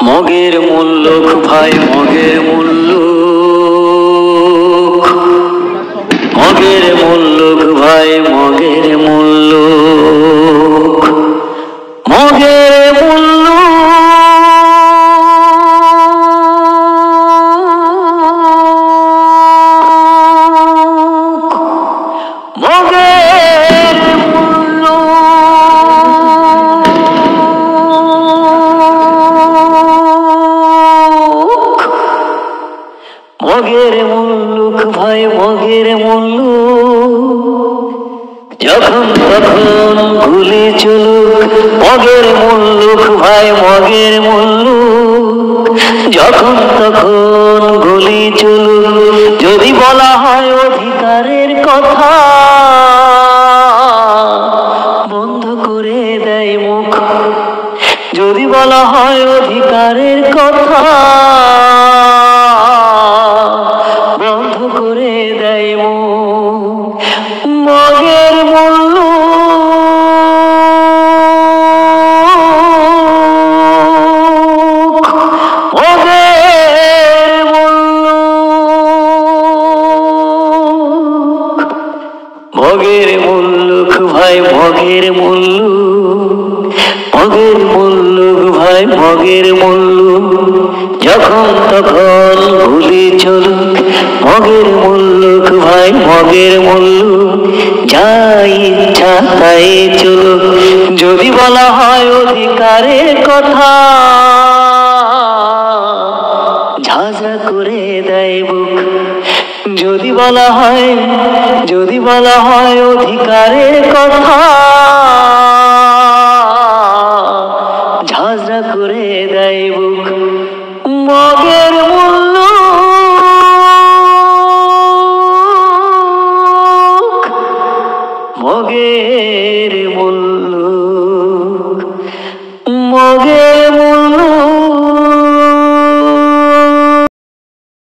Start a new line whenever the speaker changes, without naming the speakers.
মগের মুল্লুক ভাই মগের মুল্লুক, মগের মুল্লুক ভাই মগের মুল্লুক, মগের মুল্লুক, মগের মগের মুল্লুক ভাই মগের মুল্লুক, যখন তখন গুলি চলুক। মগের মুল্লুক ভাই মগের মুল্লুক, যখন তখন গুলি চলুক। যদি বলা হয় অধিকারের কথা, বন্ধ করে দেয় মুখ। যদি বলা হয় অধিকারের কথা, বন্ধ করে দেয় মুখ। মগের মুল্লুক, মগের মুল্লুক, মগের মুল্লুক ভাই মগের মুল্লুক, মগের মুল্লুক ভাই মগের মুল্লুক, যখন তখন গুলি চলুক। মগের মুল্লুক ভাই মগের মুল্লুক, যা ইচ্ছা তাই চলুক। যদি বলা হয় অধিকারের কথা, ঝাঁঝরা করে দেয় বুক। যদি বলা হয়, যদি বলা হয় অধিকারের কথা, ঝাঁঝরা করে দেয় বুক। মগের মুল্লুক, মগের মুল্লুক, মগের